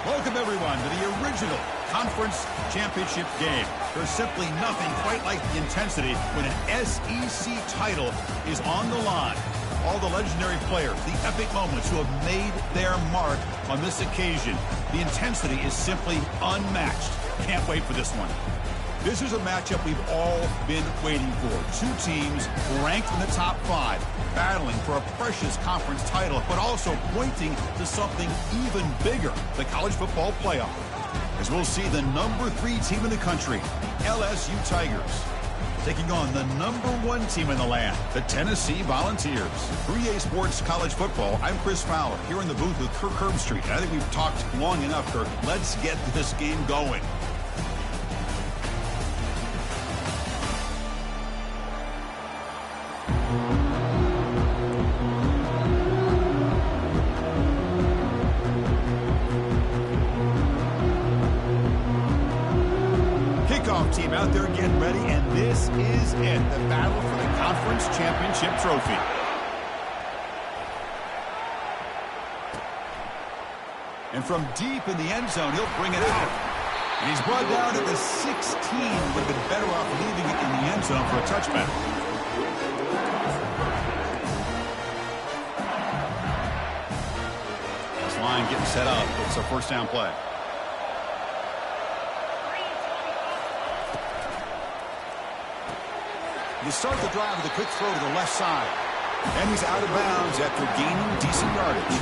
Welcome, everyone, to the original conference championship game. There's simply nothing quite like the intensity when an SEC title is on the line. All the legendary players, the epic moments who have made their mark on this occasion. The intensity is simply unmatched. Can't wait for this one. This is a matchup we've all been waiting for. Two teams ranked in the top 5, battling for a precious conference title, but also pointing to something even bigger, the college football playoff. As we'll see the number 3 team in the country, LSU Tigers, taking on the number 1 team in the land, the Tennessee Volunteers. 3A Sports College Football, I'm Chris Fowler, here in the booth with Kirk Herbstreit. And I think we've talked long enough, Kirk. Let's get this game going. Team out there getting ready, and this is it, the battle for the conference championship trophy. And from deep in the end zone, he'll bring it out. And he's brought down at the 16. Would have been better off leaving it in the end zone for a touchback. This line getting set up. It's a first down play. You start the drive with a quick throw to the left side. And he's out of bounds after gaining decent yardage.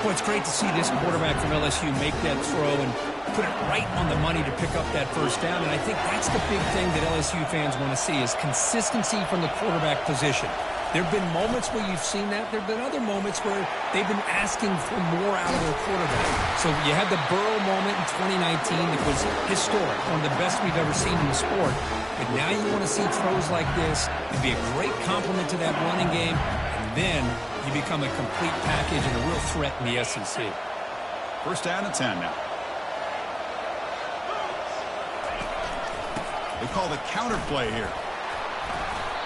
Well, it's great to see this quarterback from LSU make that throw and put it right on the money to pick up that first down. And I think that's the big thing that LSU fans want to see is consistency from the quarterback position. There have been moments where you've seen that. There have been other moments where they've been asking for more out of their quarterback. So you had the Burrow moment in 2019 that was historic, one of the best we've ever seen in the sport. But now you want to see throws like this. It'd be a great complement to that running game. And then you become a complete package and a real threat in the SEC. First down and 10 now. They call the counter play here.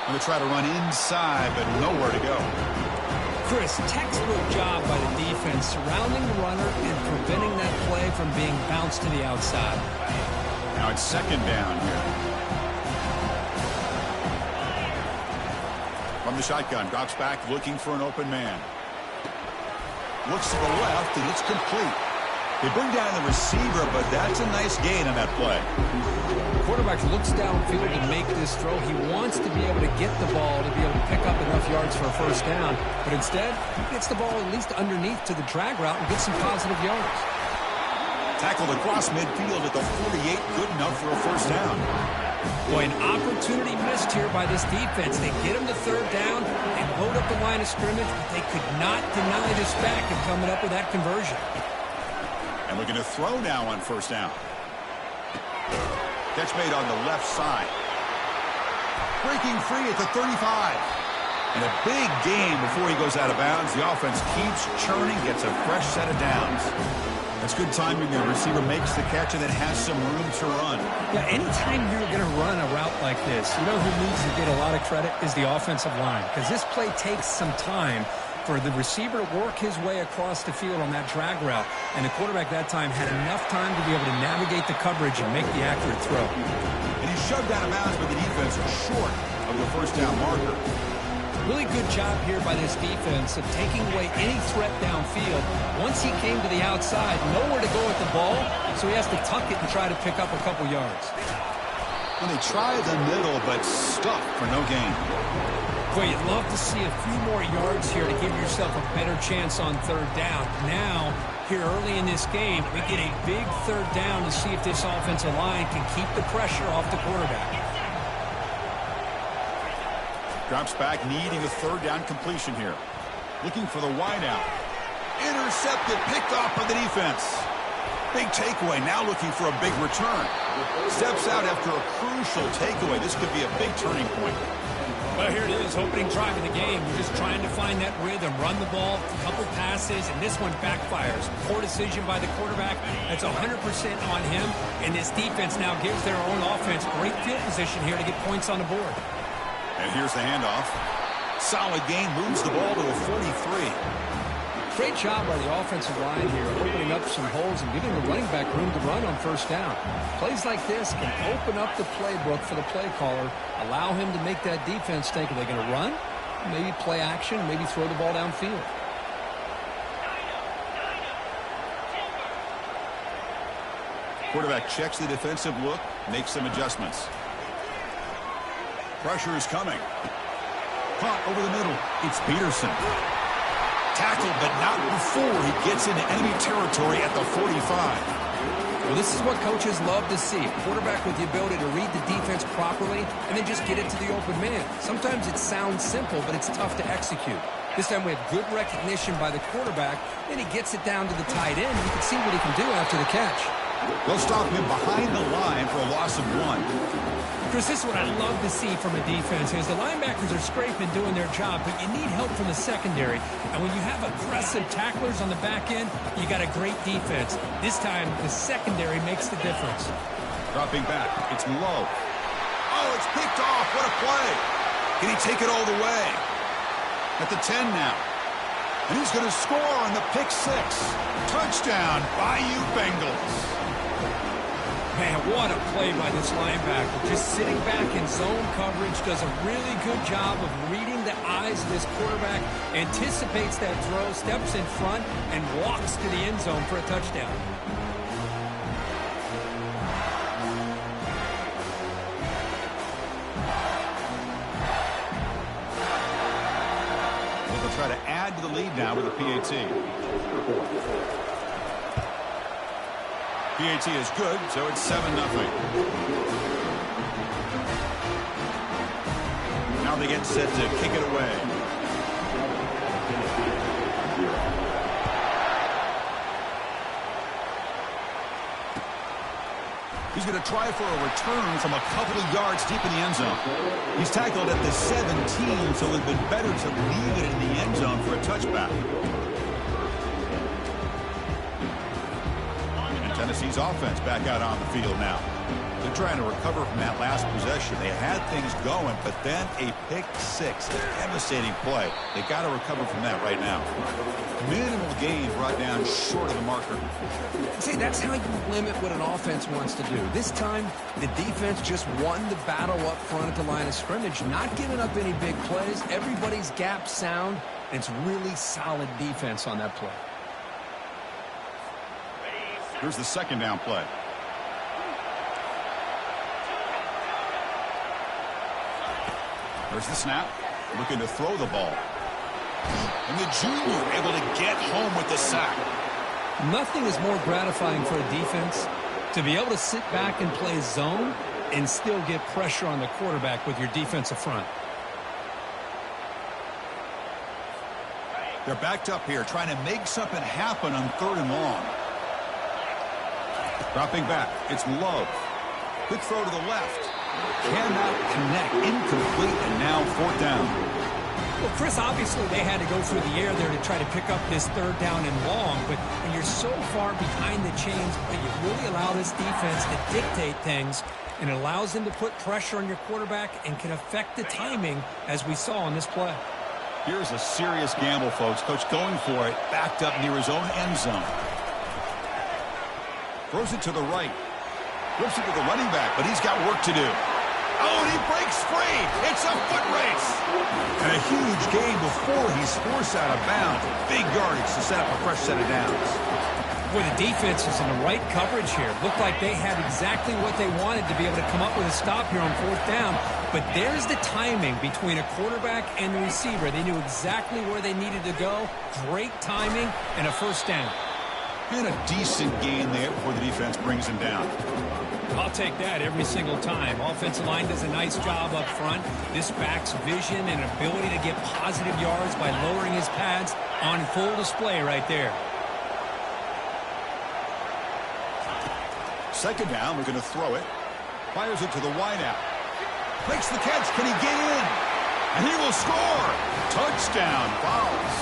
Going to try to run inside, but nowhere to go. Chris, textbook job by the defense surrounding the runner and preventing that play from being bounced to the outside. Now it's second down here. From the shotgun, drops back looking for an open man. Looks to the left, and it's complete. They bring down the receiver, but that's a nice gain on that play. The quarterback looks downfield to make this throw. He wants to be able to get the ball to be able to pick up enough yards for a first down. But instead, he gets the ball at least underneath to the drag route and gets some positive yards. Tackled across midfield at the 48, good enough for a first down. Boy, an opportunity missed here by this defense. They get him to third down and load up the line of scrimmage, but they could not deny this back and coming up with that conversion. And looking to throw now on first down. Catch made on the left side. Breaking free at the 35. And a big gain before he goes out of bounds. The offense keeps churning, gets a fresh set of downs. That's good timing. The receiver makes the catch and then has some room to run. Yeah, anytime you're going to run a route like this, you know who needs to get a lot of credit is the offensive line. Because this play takes some time for the receiver to work his way across the field on that drag route. And the quarterback that time had enough time to be able to navigate the coverage and make the accurate throw. And he's shoved out of bounds by the defense short of the first down marker. Really good job here by this defense of taking away any threat downfield. Once he came to the outside, nowhere to go with the ball, so he has to tuck it and try to pick up a couple yards. And they try the middle, but stuck for no gain. Boy, you'd love to see a few more yards here to give yourself a better chance on third down. Now, here early in this game, we get a big third down to see if this offensive line can keep the pressure off the quarterback. Drops back, needing a third down completion here. Looking for the wideout. Intercepted, picked off by the defense. Big takeaway, now looking for a big return. Steps out after a crucial takeaway. This could be a big turning point. Well, here it is, opening drive of the game. We're just trying to find that rhythm, run the ball, a couple passes, and this one backfires. Poor decision by the quarterback. That's 100% on him, and this defense now gives their own offense great field position here to get points on the board. And here's the handoff. Solid gain, moves the ball to a 43. Great job by the offensive line here, opening up some holes and giving the running back room to run on first down. Plays like this can open up the playbook for the play caller, allow him to make that defense think, are they going to run? Maybe play action, maybe throw the ball downfield. Quarterback checks the defensive look, makes some adjustments. Pressure is coming. Caught over the middle. It's Peterson. Tackled, but not before he gets into enemy territory at the 45. Well, this is what coaches love to see. A quarterback with the ability to read the defense properly and then just get it to the open man. Sometimes it sounds simple, but it's tough to execute. This time we have good recognition by the quarterback, and he gets it down to the tight end. You can see what he can do after the catch. They'll stop him behind the line for a loss of 1. Chris, this is what I love to see from a defense is the linebackers are scraping, doing their job, but you need help from the secondary. And when you have aggressive tacklers on the back end, you got a great defense. This time, the secondary makes the difference. Dropping back. It's low. Oh, it's picked off. What a play. Can he take it all the way? At the 10 now. And he's going to score on the pick 6. Touchdown, Bayou Bengals. Man, what a play by this linebacker. Just sitting back in zone coverage, does a really good job of reading the eyes of this quarterback, anticipates that throw, steps in front, and walks to the end zone for a touchdown. They'll try to add to the lead now with a PAT. PAT is good, so it's 7-0. Now they get set to kick it away. He's going to try for a return from a couple of yards deep in the end zone. He's tackled at the 17, so it would have been better to leave it in the end zone for a touchback. Tennessee's offense back out on the field now. They're trying to recover from that last possession. They had things going, but then a pick 6, a devastating play. They got to recover from that right now. Minimal gain brought down short of the marker. See, that's how you limit what an offense wants to do. This time, the defense just won the battle up front at the line of scrimmage, not giving up any big plays. Everybody's gap sound, and it's really solid defense on that play. Here's the second down play. There's the snap. Looking to throw the ball. And the junior able to get home with the sack. Nothing is more gratifying for a defense to be able to sit back and play zone and still get pressure on the quarterback with your defensive front. They're backed up here trying to make something happen on 3rd and long. Dropping back, it's Love. Quick throw to the left. Cannot connect. Incomplete, and now 4th down. Well, Chris, obviously they had to go through the air there to try to pick up this 3rd down and long, but when you're so far behind the chains, you really allow this defense to dictate things, and it allows them to put pressure on your quarterback and can affect the timing, as we saw on this play. Here's a serious gamble, folks. Coach going for it, backed up near his own end zone. Throws it to the right. Whips it to the running back, but he's got work to do. Oh, and he breaks free. It's a foot race. And a huge gain before he's forced out of bounds. Big yardage to set up a fresh set of downs. Boy, the defense is in the right coverage here. Looked like they had exactly what they wanted to be able to come up with a stop here on 4th down. But there's the timing between a quarterback and the receiver. They knew exactly where they needed to go. Great timing and a 1st down. And a decent gain there before the defense brings him down. I'll take that every single time. Offensive line does a nice job up front. This back's vision and ability to get positive yards by lowering his pads on full display right there. 2nd down, we're going to throw it. Fires it to the wideout. Makes the catch. Can he get in? And he will score. Touchdown, Vols.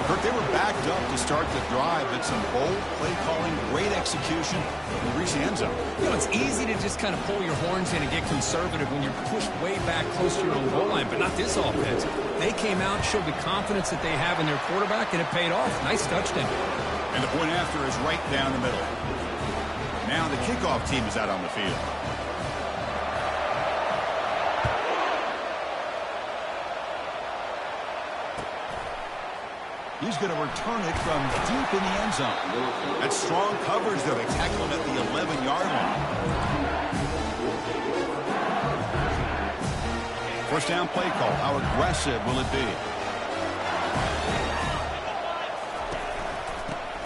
Kurt, they were backed up to start the drive, but some bold play calling, great execution, and reach the end zone. You know, it's easy to just kind of pull your horns in and get conservative when you're pushed way back close to your own goal line, but not this offense. They came out, showed the confidence that they have in their quarterback, and it paid off. Nice touchdown. And the point after is right down the middle. Now the kickoff team is out on the field. He's going to return it from deep in the end zone. That's strong coverage, though. They tackle him at the 11-yard line. First down play call. How aggressive will it be?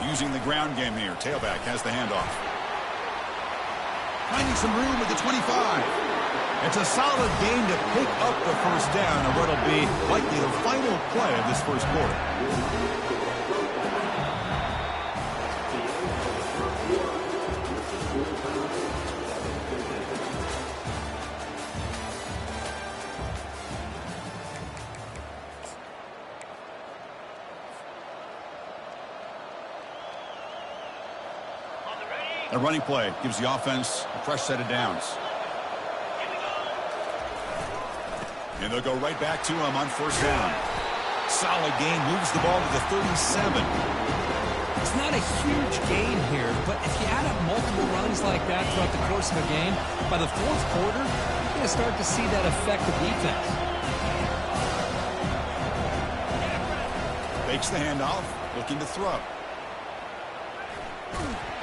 Using the ground game here. Tailback has the handoff. Finding some room at the 25. It's a solid gain to pick up the first down and what'll be likely the final play of this first quarter. A running play gives the offense a fresh set of downs. And they'll go right back to him on first down. Solid gain, moves the ball to the 37. It's not a huge gain here, but if you add up multiple runs like that throughout the course of a game, by the fourth quarter, you're going to start to see that effect of defense. Fakes the handoff, looking to throw.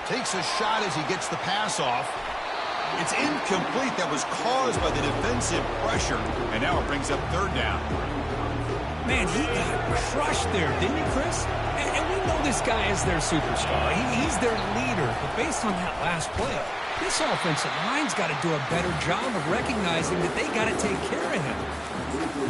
Takes a shot as he gets the pass off. It's incomplete. That was caused by the defensive pressure. And now it brings up third down. Man, he got crushed there, didn't he, Chris? And we know this guy is their superstar. He's their leader. But based on that last play, this offensive line's got to do a better job of recognizing that they got to take care of him.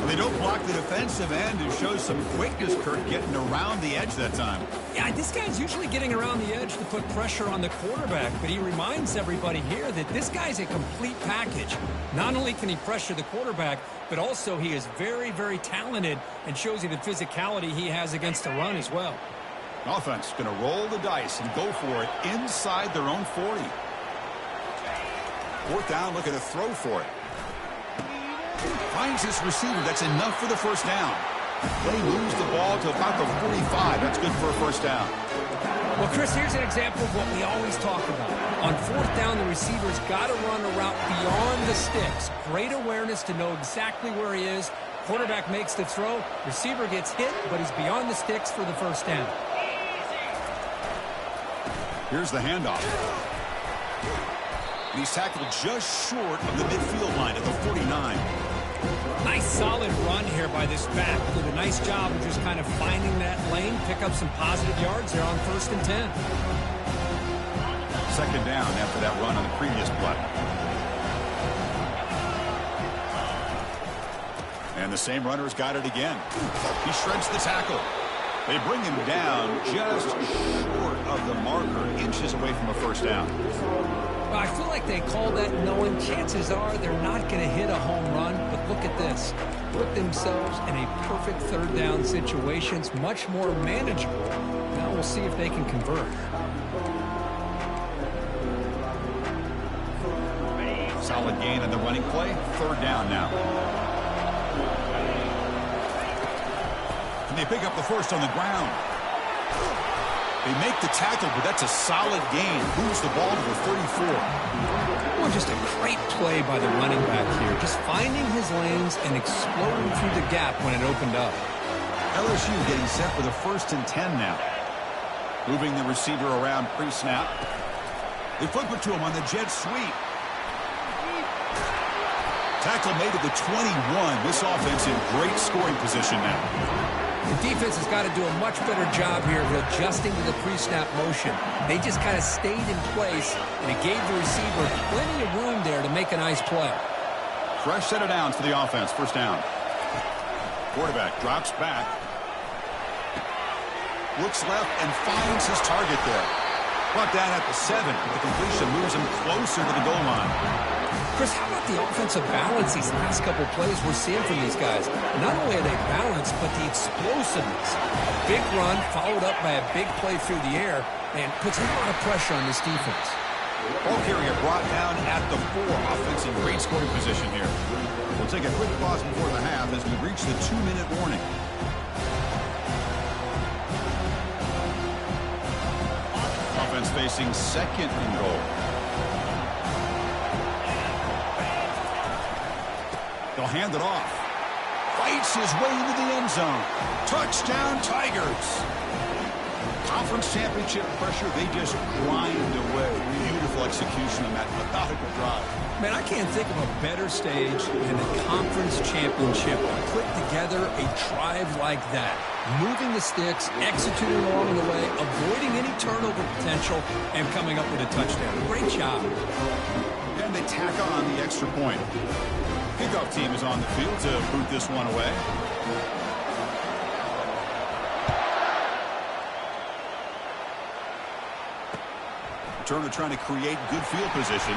They don't block the defensive end and show some quickness, Kurt, getting around the edge that time. Yeah, this guy's usually getting around the edge to put pressure on the quarterback, but he reminds everybody here that this guy's a complete package. Not only can he pressure the quarterback, but also he is very, very talented and shows you the physicality he has against the run as well. Offense going to roll the dice and go for it inside their own 40. Fourth down, looking to throw for it. Finds his receiver. That's enough for the first down. They moves the ball to about the 45. That's good for a first down. Well, Chris, here's an example of what we always talk about. On fourth down, the receiver's got to run a route beyond the sticks. Great awareness to know exactly where he is. Quarterback makes the throw. Receiver gets hit, but he's beyond the sticks for the first down. Here's the handoff. He's tackled just short of the midfield line at the 49. Nice solid run here by this back. Did a nice job of just kind of finding that lane, pick up some positive yards there on 1st and 10. Second down after that run on the previous play. And the same runner's got it again. He shreds the tackle. They bring him down just short of the marker, inches away from a first down. Well, I feel like they call that knowing chances are they're not going to hit a home run, but look at this. Put themselves in a perfect third down situation. It's much more manageable. Now we'll see if they can convert. Solid gain on the running play. Third down now. And they pick up the first on the ground. They make the tackle, but that's a solid gain. Moves the ball to the 34. Well, just a great play by the running back here. Just finding his lanes and exploding through the gap when it opened up. LSU getting set for the 1st and 10 now. Moving the receiver around pre-snap. They flip it to him on the jet sweep. Tackle made at the 21. This offense in great scoring position now. The defense has got to do a much better job here of adjusting to the pre-snap motion. They just kind of stayed in place, and it gave the receiver plenty of room there to make a nice play. Fresh set of downs for the offense. First down. Quarterback drops back. Looks left and finds his target there. Brought down at the 7. The completion moves him closer to the goal line. Chris, how about the offensive balance these last couple plays we're seeing from these guys? Not only are they balanced, but the explosiveness. big run followed up by a big play through the air and puts a lot of pressure on this defense. Ball carrier brought down at the 4. Offense in great scoring position here. We'll take a quick pause before the half as we reach the 2-minute warning. Offense facing second and goal. They'll hand it off. Fights his way into the end zone. Touchdown, Tigers. Conference championship pressure, they just grind away. Beautiful execution on that methodical drive. Man, I can't think of a better stage than the conference championship to put together a drive like that. Moving the sticks, executing along the way, avoiding any turnover potential, and coming up with a touchdown. Great job. And they tack on the extra point. Kickoff team is on the field to boot this one away. Returner trying to create good field position.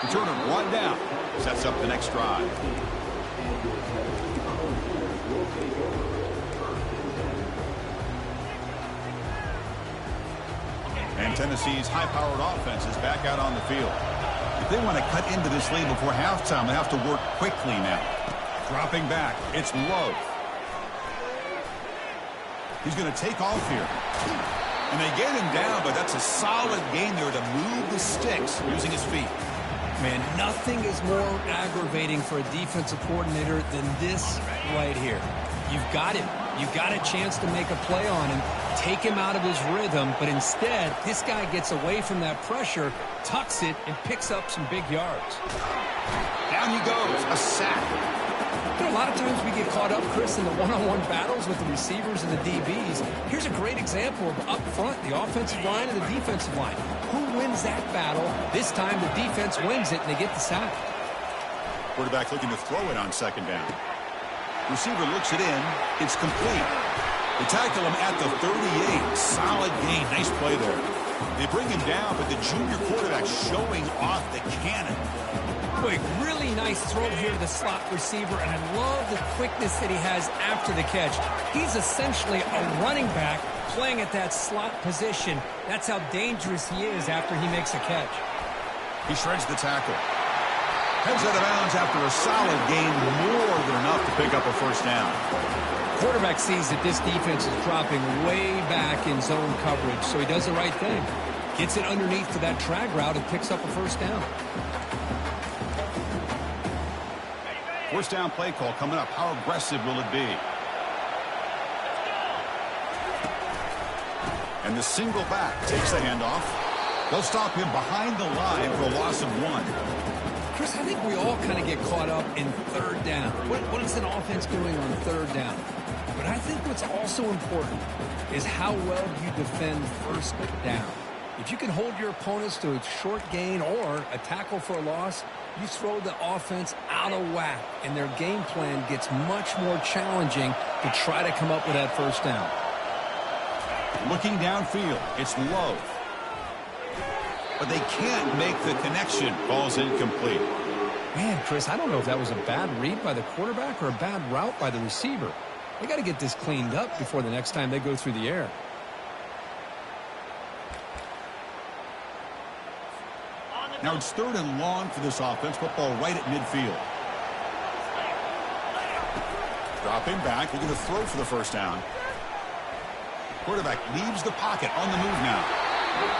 Returner brought down. Sets up the next drive. And Tennessee's high-powered offense is back out on the field. If they want to cut into this lead before halftime, they have to work quickly now. Dropping back, it's Love. He's going to take off here. And they get him down, but that's a solid gain there to move the sticks using his feet. Man, nothing is more aggravating for a defensive coordinator than this right here. You've got him. You've got a chance to make a play on him, take him out of his rhythm, but instead, this guy gets away from that pressure, tucks it, and picks up some big yards. Down he goes, a sack. You know, a lot of times we get caught up, Chris, in the one-on-one battles with the receivers and the DBs. Here's a great example of up front, the offensive line and the defensive line. Who wins that battle? This time the defense wins it, and they get the sack. Quarterback looking to throw it on second down. Receiver looks it in. It's complete. They tackle him at the 38. Solid gain. Nice play there. They bring him down, but the junior quarterback showing off the cannon. Boy, really nice throw here to the slot receiver, and I love the quickness that he has after the catch. He's essentially a running back playing at that slot position. That's how dangerous he is after he makes a catch. He shreds the tackle. Heads out of bounds after a solid gain, more than enough to pick up a first down. Quarterback sees that this defense is dropping way back in zone coverage, so he does the right thing. Gets it underneath to that drag route and picks up a first down. First down play call coming up. How aggressive will it be? And the single back takes the handoff. They'll stop him behind the line for a loss of 1. Chris, I think we all kind of get caught up in third down. What is an offense doing on third down? But I think what's also important is how well you defend first down. If you can hold your opponents to a short gain or a tackle for a loss, you throw the offense out of whack, and their game plan gets much more challenging to try to come up with that first down. Looking downfield, it's Love. But they can't make the connection. Ball's incomplete. Man, Chris, I don't know if that was a bad read by the quarterback or a bad route by the receiver. They got to get this cleaned up before the next time they go through the air. Now it's third and long for this offense. Football right at midfield. Dropping back, looking to throw for the first down. Quarterback leaves the pocket on the move now.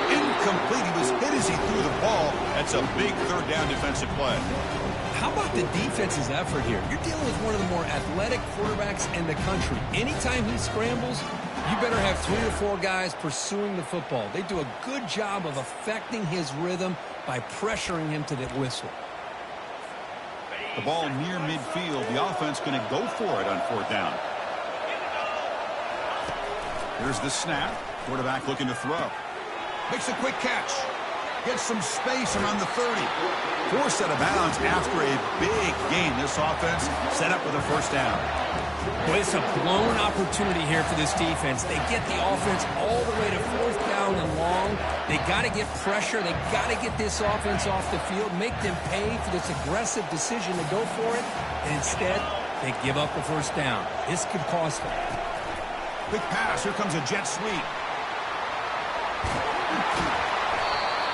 Incomplete. He was hit as he threw the ball. That's a big third down defensive play. How about the defense's effort here? You're dealing with one of the more athletic quarterbacks in the country. Anytime he scrambles, you better have 3 or 4 guys pursuing the football. They do a good job of affecting his rhythm by pressuring him to the whistle. The ball near midfield. The offense going to go for it on fourth down. Here's the snap. Quarterback looking to throw. Makes a quick catch. Gets some space around the 30. Forced out of bounds after a big gain. This offense set up with a first down. Well, it's a blown opportunity here for this defense. They get the offense all the way to fourth down and long. They got to get pressure. They got to get this offense off the field, make them pay for this aggressive decision to go for it. And instead, They give up a first down. This could cost them. Quick pass. Here comes a jet sweep.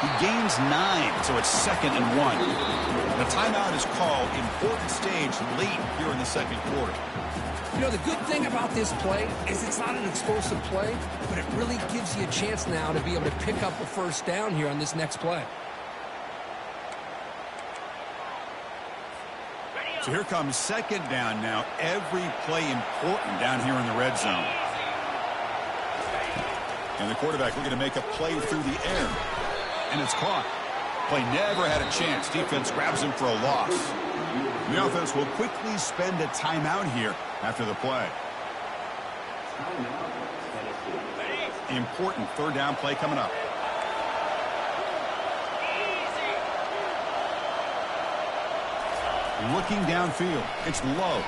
He gains 9, so it's 2nd and 1. The timeout is called. Important stage late here in the second quarter. You know, the good thing about this play is it's not an explosive play, but it really gives you a chance now to be able to pick up a first down here on this next play. So here comes 2nd down now. Every play important down here in the red zone. And the quarterback looking to make a play through the air. And it's caught. Play never had a chance. Defense grabs him for a loss. The offense will quickly spend a timeout here after the play. Important 3rd down play coming up. Looking downfield. It's Love.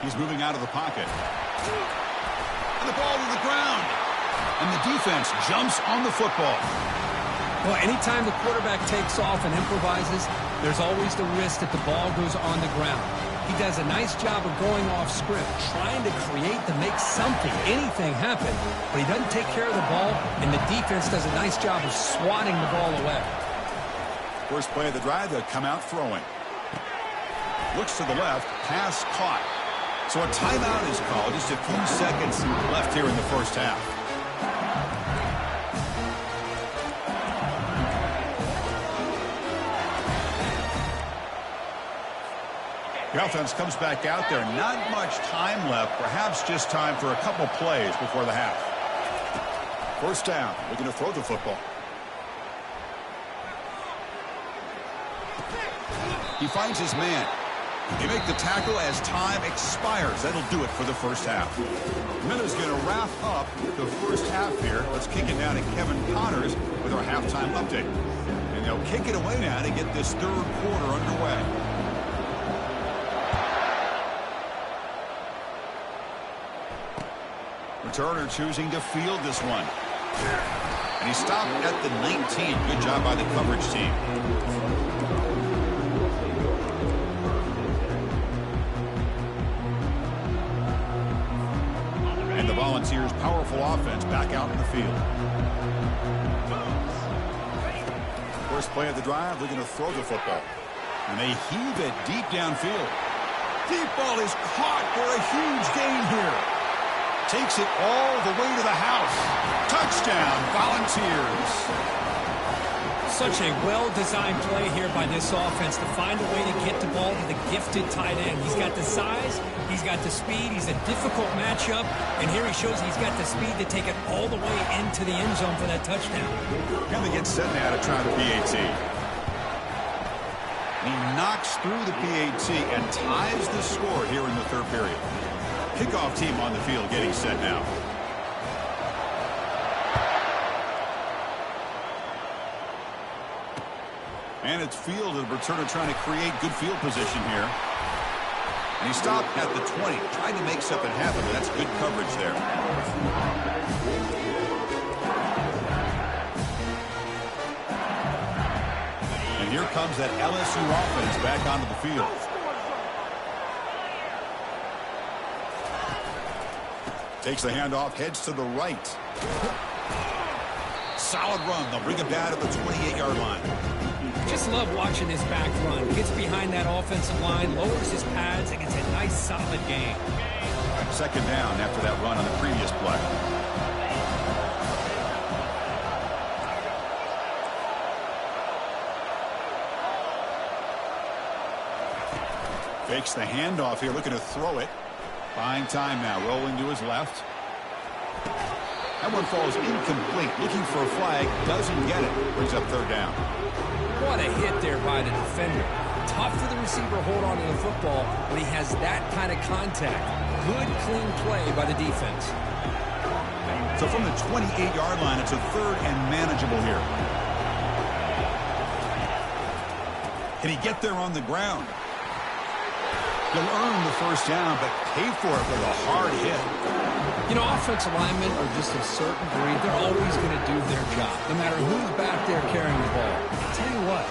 He's moving out of the pocket. And the ball to the ground. And the defense jumps on the football. Well, anytime the quarterback takes off and improvises, there's always the risk that the ball goes on the ground. He does a nice job of going off script, trying to create to make something, anything happen, but he doesn't take care of the ball, and the defense does a nice job of swatting the ball away. First play of the drive, they'll come out throwing. Looks to the left, pass caught. So a timeout is called. Just a few seconds left here in the first half. The offense comes back out there. Not much time left. Perhaps just time for a couple plays before the half. First down. Looking to throw the football. He finds his man. They make the tackle as time expires. That'll do it for the first half. Minna's going to wrap up the first half here. Let's kick it down to Kevin Connors with our halftime update. And they'll kick it away now to get this 3rd quarter underway. Returner choosing to field this one. And he stopped at the 19. Good job by the coverage team. And the Volunteers' powerful offense back out in the field. First play of the drive, they're going to throw the football. And they heave it deep downfield. Deep ball is caught for a huge gain here. Takes it all the way to the house. Touchdown, Volunteers. Such a well-designed play here by this offense to find a way to get the ball to the gifted tight end. He's got the size, he's got the speed, he's a difficult matchup, and here he shows he's got the speed to take it all the way into the end zone for that touchdown. And they get set now to try the PAT. He knocks through the PAT and ties the score here in the 3rd period. Kickoff team on the field getting set now. And it's fielded. Returner trying to create good field position here. And he stopped at the 20, trying to make something happen, but that's good coverage there. And here comes that LSU offense back onto the field. Takes the handoff, heads to the right. Solid run. They'll bring him down to the 28-yard line. Just love watching his back run. Gets behind that offensive line, lowers his pads, and gets a nice solid gain. 2nd down after that run on the previous play. Fakes the handoff here, looking to throw it. Buying time now, rolling to his left. That one falls incomplete. Looking for a flag, doesn't get it. Brings up 3rd down. What a hit there by the defender. Tough for the receiver to hold on to the football when he has that kind of contact. Good, clean play by the defense. So from the 28-yard line, it's a 3rd and manageable here. Can he get there on the ground? He'll earn the first down, but pay for it with a hard hit. You know, offensive linemen are just a certain breed. They're always going to do their job, no matter who's back there carrying the ball. I'll tell you what,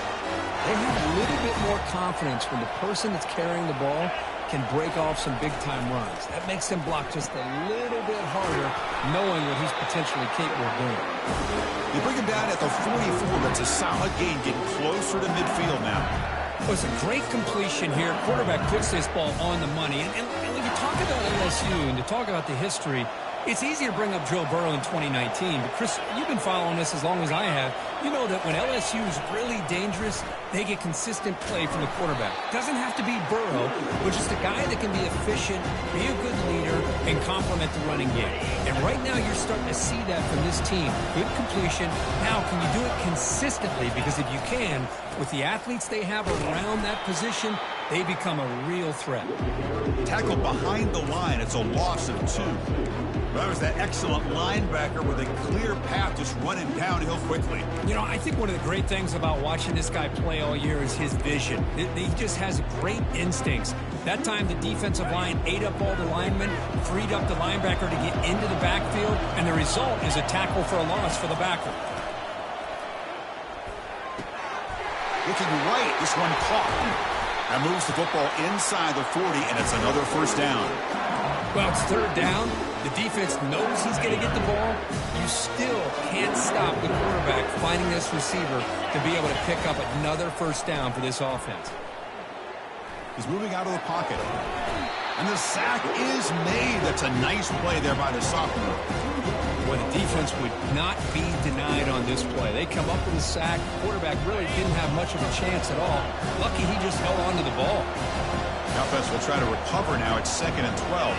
they have a little bit more confidence when the person that's carrying the ball can break off some big-time runs. That makes him block just a little bit harder, knowing what he's potentially capable of doing. You bring him down at the 44. That's a solid gain, getting closer to midfield now. Well, it's a great completion here. Quarterback puts this ball on the money. And when you talk about LSU and you talk about the history, it's easy to bring up Joe Burrow in 2019. But, Chris, you've been following this as long as I have. You know that when LSU is really dangerous, they get consistent play from the quarterback. Doesn't have to be Burrow, but just a guy that can be efficient, be a good leader, and complement the running game. And right now you're starting to see that from this team. Good completion. Now, can you do it consistently? Because if you can, with the athletes they have around that position, they become a real threat. Tackled behind the line. It's a loss of 2. That was that excellent linebacker with a clear path just running downhill quickly. You know, I think one of the great things about watching this guy play all year is his vision. He just has great instincts. That time the defensive line ate up all the linemen, freed up the linebacker to get into the backfield, and the result is a tackle for a loss for the backer. Looking right, this one caught. That moves the football inside the 40, and it's another first down. Well, it's third down. The defense knows he's going to get the ball. You still can't stop the quarterback finding this receiver to be able to pick up another first down for this offense. He's moving out of the pocket. And the sack is made. That's a nice play there by the sophomore. Well, the defense would not be denied on this play. They come up with a sack. The quarterback really didn't have much of a chance at all. Lucky he just held on to the ball. The offense will try to recover now. It's 2nd and 12.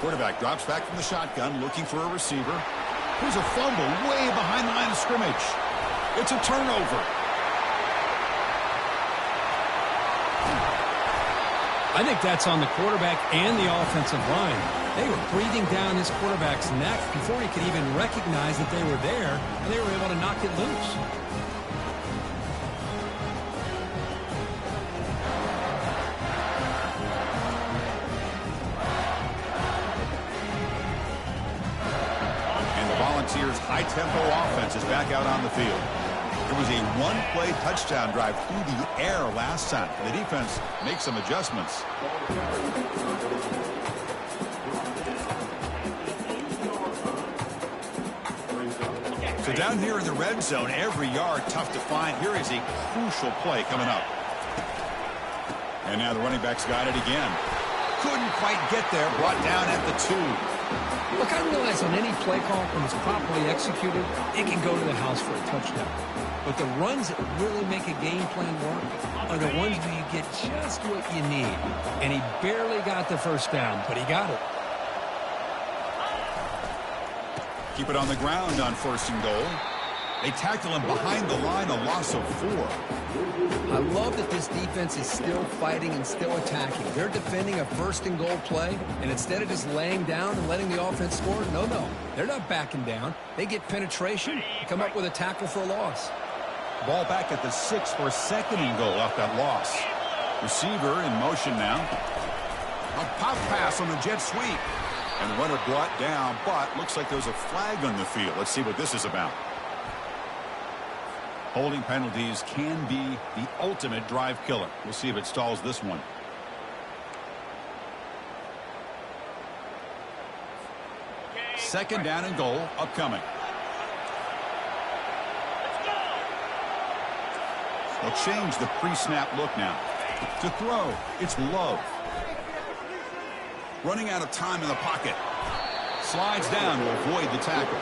Quarterback drops back from the shotgun, looking for a receiver. Here's a fumble way behind the line of scrimmage. It's a turnover. I think that's on the quarterback and the offensive line. They were breathing down this quarterback's neck before he could even recognize that they were there, and they were able to knock it loose. And the Volunteers' high-tempo offense is back out on the field. It was a one-play touchdown drive through the air last time. The defense makes some adjustments. So down here in the red zone, every yard tough to find. Here is a crucial play coming up. And now the running back's got it again. Couldn't quite get there, brought down at the 2. Look, I realize on any play call, when it's properly executed, it can go to the house for a touchdown. But the runs that really make a game plan work are the ones where you get just what you need. And he barely got the first down, but he got it. Keep it on the ground on 1st and goal. They tackle him behind the line, a loss of 4. I love that this defense is still fighting and still attacking. They're defending a 1st and goal play, and instead of just laying down and letting the offense score, no. They're not backing down. They get penetration and come up with a tackle for a loss. Ball back at the 6 for 2nd and goal off that loss. Receiver in motion now. A pop pass on the jet sweep. And the runner brought down, but looks like there's a flag on the field. Let's see what this is about. Holding penalties can be the ultimate drive killer. We'll see if it stalls this one. Second down and goal upcoming. They'll change the pre-snap look now. To throw, it's Love. Running out of time in the pocket. Slides down to avoid the tackle.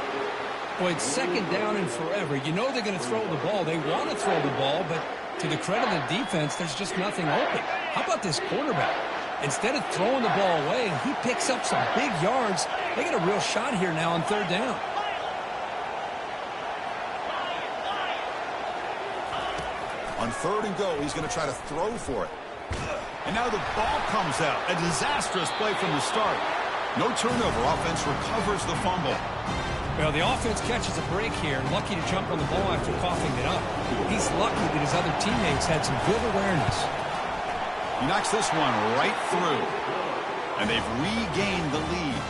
Boy, it's 2nd down and forever. You know they're going to throw the ball. They want to throw the ball, but to the credit of the defense, there's just nothing open. How about this quarterback? Instead of throwing the ball away, he picks up some big yards. They get a real shot here now on 3rd down. On 3rd and goal, he's going to try to throw for it. And now the ball comes out. A disastrous play from the start. No turnover. Offense recovers the fumble. Well, the offense catches a break here. Lucky to jump on the ball after coughing it up. He's lucky that his other teammates had some good awareness. He knocks this one right through. And they've regained the lead.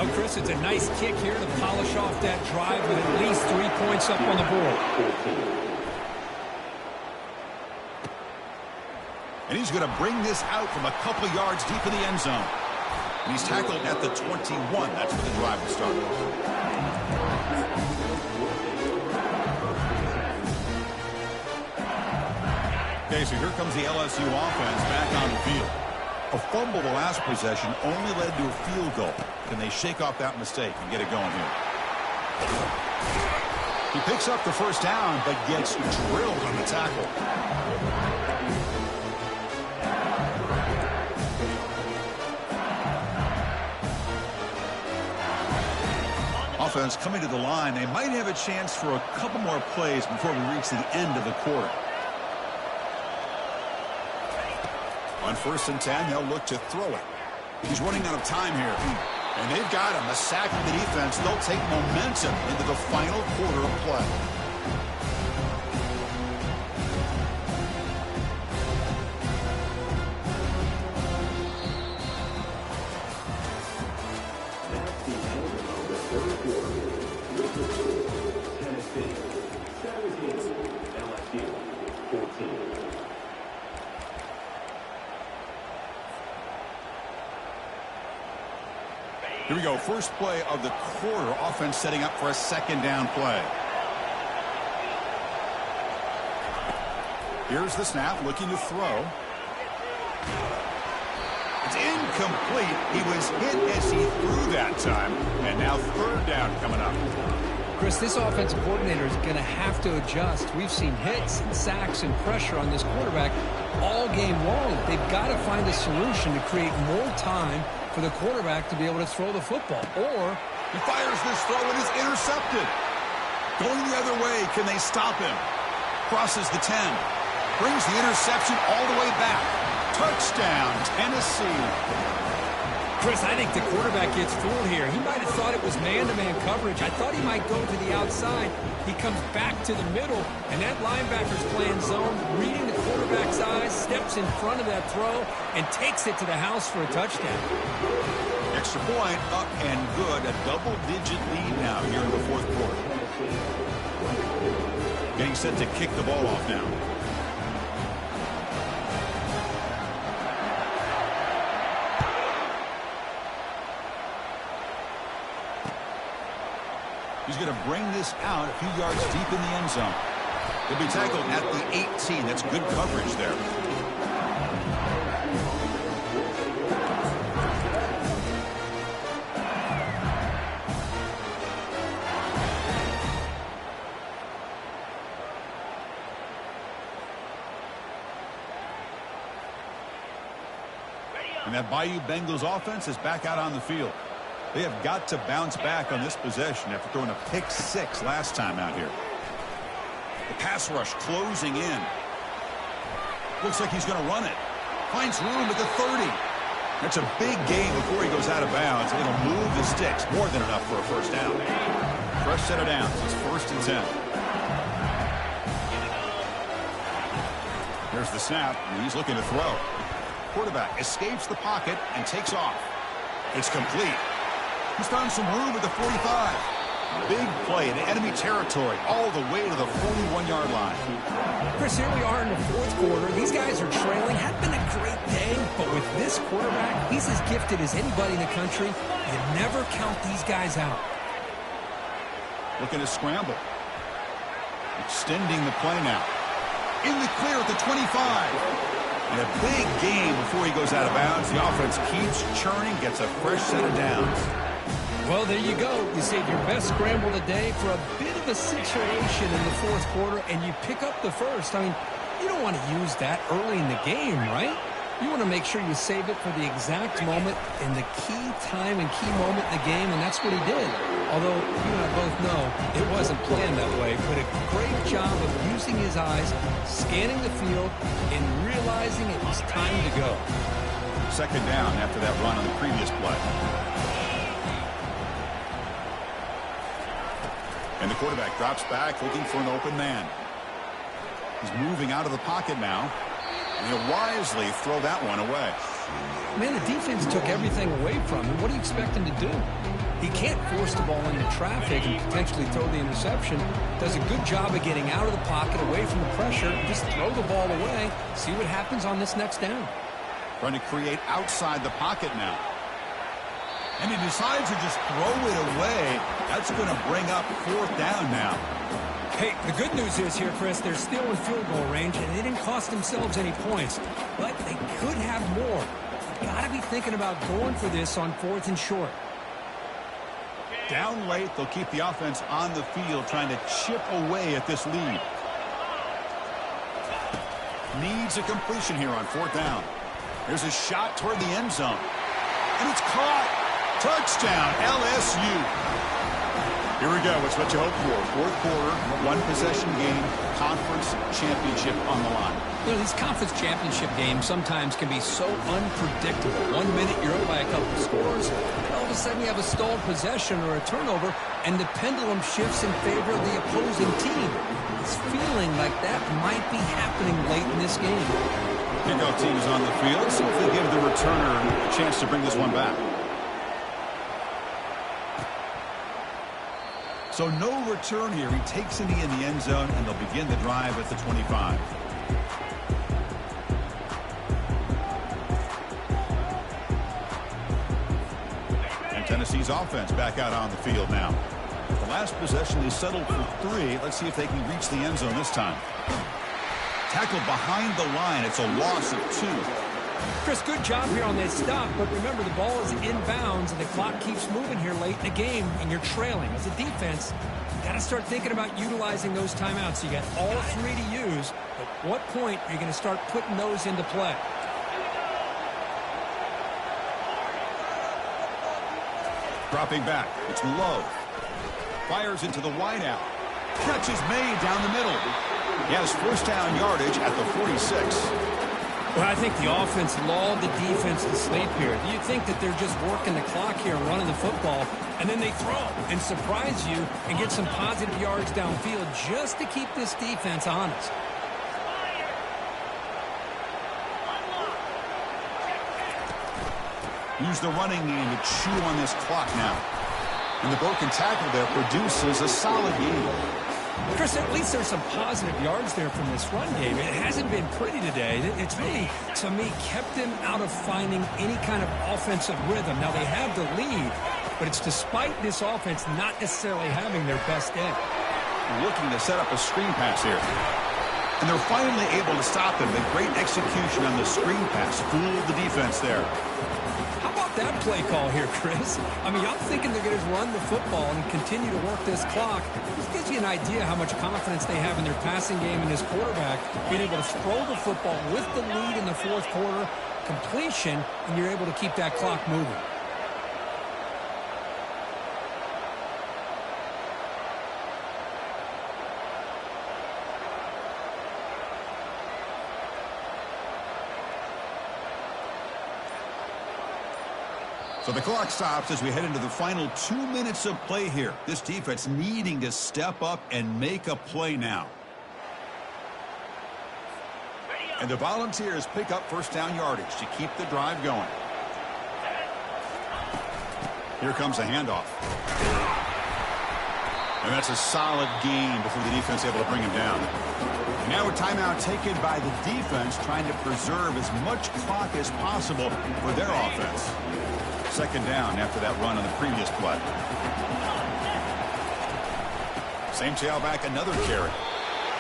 Oh, Chris, it's a nice kick here to polish off that drive with at least 3 points up on the board. And he's going to bring this out from a couple yards deep in the end zone. And he's tackled at the 21. That's where the drive will start. Okay, so here comes the LSU offense back on the field. A fumble the last possession only led to a field goal. Can they shake off that mistake and get it going here? He picks up the first down, but gets drilled on the tackle. Offense coming to the line. They might have a chance for a couple more plays before we reach the end of the quarter. On 1st and 10, they'll look to throw it. He's running out of time here. And they've got him. A sack from the defense. They'll take momentum into the final quarter of play. Here we go. First play of the quarter. Offense setting up for a 2nd down play. Here's the snap. Looking to throw. It's incomplete. He was hit as he threw that time. And now 3rd down coming up. Chris, this offensive coordinator is going to have to adjust. We've seen hits and sacks and pressure on this quarterback all game long. They've got to find a solution to create more time for the quarterback to be able to throw the football. Or he fires this throw and is intercepted. Going the other way. Can they stop him? Crosses the 10. Brings the interception all the way back. Touchdown, Tennessee. Chris, I think the quarterback gets fooled here. He might have thought it was man-to-man coverage. I thought he might go to the outside. He comes back to the middle, and that linebacker's playing zone, reading the quarterback's eyes, steps in front of that throw, and takes it to the house for a touchdown. Extra point, up and good. A double-digit lead now here in the 4th quarter. Getting set to kick the ball off now. He's going to bring this out a few yards deep in the end zone. He'll be tackled at the 18. That's good coverage there. And that Bayou Bengals offense is back out on the field. They have got to bounce back on this possession after throwing a pick 6 last time out here. The pass rush closing in. Looks like he's going to run it. Finds room at the 30. That's a big gain before he goes out of bounds. It'll move the sticks. More than enough for a first down. Fresh set of downs. It's 1st and 10. Here's the snap. And he's looking to throw. Quarterback escapes the pocket and takes off. It's complete. He's found some room at the 45. Big play in enemy territory all the way to the 41-yard line. Chris, here we are in the 4th quarter. These guys are trailing. Had been a great day, but with this quarterback, he's as gifted as anybody in the country. You never count these guys out. Looking to scramble. Extending the play now. In the clear at the 25. And a big gain before he goes out of bounds. The offense keeps churning, gets a fresh set of downs. Well, there you go. You save your best scramble today for a bit of a situation in the 4th quarter, and you pick up the first. I mean, you don't want to use that early in the game, right? You want to make sure you save it for the exact moment and the key time and key moment in the game, and that's what he did. Although you and I both know it wasn't planned that way, but a great job of using his eyes, scanning the field, and realizing it was time to go. 2nd down after that run on the previous play. And the quarterback drops back looking for an open man. He's moving out of the pocket now. And he'll wisely throw that one away. Man, the defense took everything away from him. What do you expect him to do? He can't force the ball into traffic and potentially throw the interception. Does a good job of getting out of the pocket, away from the pressure, just throw the ball away, see what happens on this next down. Trying to create outside the pocket now. And he decides to just throw it away. That's going to bring up 4th down now. Hey, the good news is here, Chris, they're still in field goal range, and they didn't cost themselves any points. But they could have more. Got to be thinking about going for this on 4th and short. Down late, they'll keep the offense on the field, trying to chip away at this lead. Needs a completion here on 4th down. There's a shot toward the end zone. And it's caught. Touchdown, LSU. Here we go. It's what you hope for. 4th quarter, 1-possession game, conference championship on the line. You know, these conference championship games sometimes can be so unpredictable. 1 minute you're up by a couple of scores, and all of a sudden you have a stalled possession or a turnover, and the pendulum shifts in favor of the opposing team. It's feeling like that might be happening late in this game. Kickoff team is on the field. See if they give the returner a chance to bring this one back. So no return here. He takes it in the end zone, and they'll begin the drive at the 25. And Tennessee's offense back out on the field now. The last possession, they settled for 3. Let's see if they can reach the end zone this time. Tackled behind the line. It's a loss of 2. Chris, good job here on this stop, but remember the ball is inbounds and the clock keeps moving here late in the game and you're trailing. As a defense, you got to start thinking about utilizing those timeouts. You got all 3 to use. At what point are you going to start putting those into play? Dropping back. It's Love. Fires into the wideout. Catch is made down the middle. He has 1st down yardage at the 46. Well, I think the offense lulled the defense to sleep here. You think that they're just working the clock here and running the football, and then they throw and surprise you and get some positive yards downfield just to keep this defense honest. Use the running game to chew on this clock now. And the broken tackle there produces a solid game. Chris, at least there's some positive yards there from this run game. It hasn't been pretty today. It's really, to me, kept them out of finding any kind of offensive rhythm. Now, they have the lead, but it's despite this offense not necessarily having their best day. Looking to set up a screen pass here. And they're finally able to stop him. A great execution on the screen pass. Fooled the defense there. How about that play call here, Chris? I mean, I'm thinking they're going to run the football and continue to work this clock. This gives you an idea how much confidence they have in their passing game and this quarterback being able to throw the football with the lead in the 4th quarter, completion, and you're able to keep that clock moving. So the clock stops as we head into the final 2 minutes of play here. This defense needing to step up and make a play now. And the Volunteers pick up 1st down yardage to keep the drive going. Here comes a handoff. And that's a solid gain before the defense able to bring him down. And now a timeout taken by the defense, trying to preserve as much clock as possible for their offense. 2nd down after that run on the previous play. Same tailback, another carry.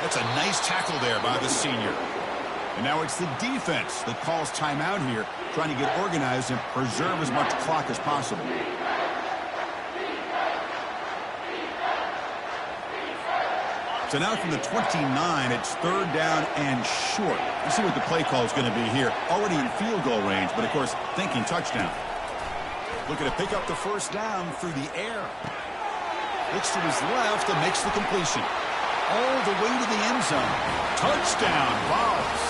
That's a nice tackle there by the senior. And now it's the defense that calls timeout here, trying to get organized and preserve as much clock as possible. So now from the 29, it's 3rd down and short. Let's see what the play call is going to be here. Already in field goal range, but of course thinking touchdown. Looking to pick up the 1st down through the air. Looks to his left and makes the completion. All the way to the end zone. Touchdown, Vols.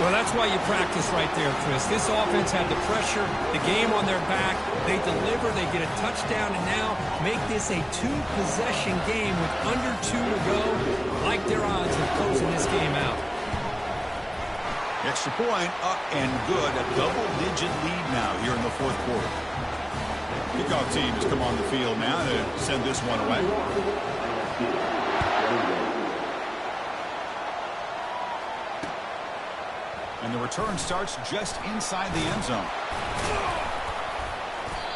Well, that's why you practice right there, Chris. This offense had the pressure, the game on their back. They deliver, they get a touchdown, and now make this a 2-possession game with under 2 to go. Like their odds of closing this game out. Extra point up and good. A double-digit lead now here in the fourth quarter. Kickoff team has come on the field now to send this one away. And the return starts just inside the end zone.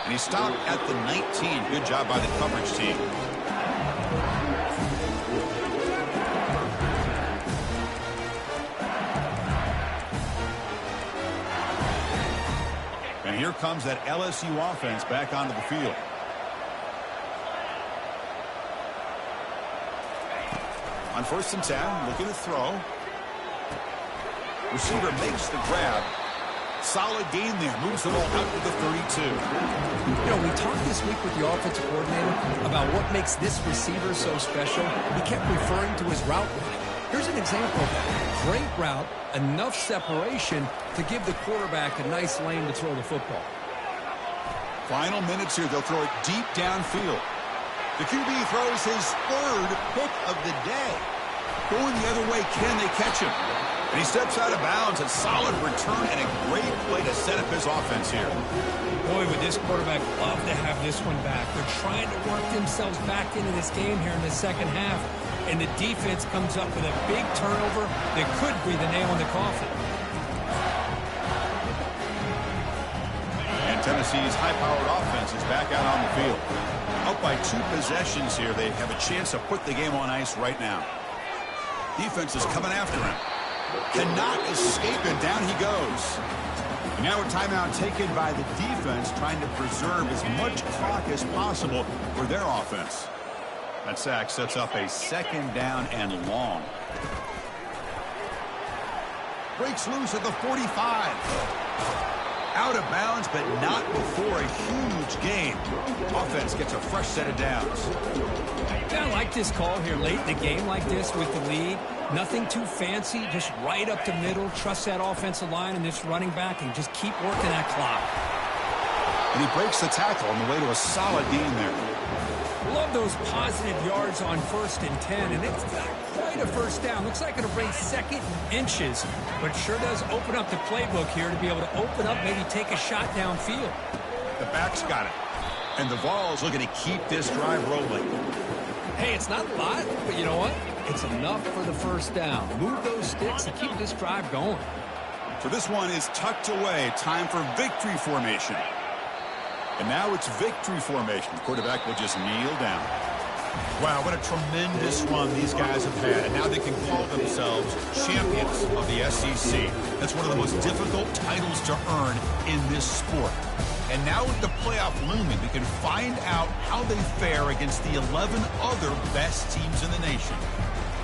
And he stopped at the 19. Good job by the coverage team. And here comes that LSU offense back onto the field. On 1st and 10, looking to throw. Receiver makes the grab. Solid gain there. Moves the ball out to the 32. You know, we talked this week with the offensive coordinator about what makes this receiver so special. He kept referring to his route running. Here's an example of that. Great route, enough separation to give the quarterback a nice lane to throw the football. Final minutes here. They'll throw it deep downfield. The QB throws his 3rd pick of the day. Going the other way, can they catch him? And he steps out of bounds. A solid return and a great play to set up his offense here. Boy, would this quarterback love to have this one back. They're trying to work themselves back into this game here in the second half. And the defense comes up with a big turnover that could be the nail in the coffin. And Tennessee's high-powered offense is back out on the field. Up by 2 possessions here. They have a chance to put the game on ice right now. Defense is coming after him. Cannot escape it. Down he goes. And now a timeout taken by the defense, trying to preserve as much clock as possible for their offense. That sack sets up a 2nd down and long. Breaks loose at the 45. Out of bounds, but not before a huge gain. Offense gets a fresh set of downs. I like this call here late in the game like this with the lead. Nothing too fancy, just right up the middle. Trust that offensive line and this running back and just keep working that clock. And he breaks the tackle on the way to a solid gain there. Love those positive yards on 1st and 10, and it's not quite a first down. Looks like it'll bring 2nd and inches, but sure does open up the playbook here to be able to open up, maybe take a shot downfield. The back's got it. And the Vols looking to keep this drive rolling. Hey, it's not a lot, but you know what? It's enough for the first down. Move those sticks and keep this drive going. So this one is tucked away. Time for victory formation. And now it's victory formation. The quarterback will just kneel down. Wow, what a tremendous run these guys have had. And now they can call themselves champions of the SEC. That's one of the most difficult titles to earn in this sport. And now with the playoff looming, we can find out how they fare against the 11 other best teams in the nation.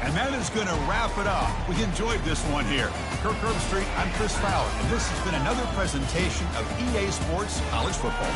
And that is going to wrap it up. We enjoyed this one here. Kirk Herbstreit, I'm Chris Fowler, and this has been another presentation of EA Sports College Football.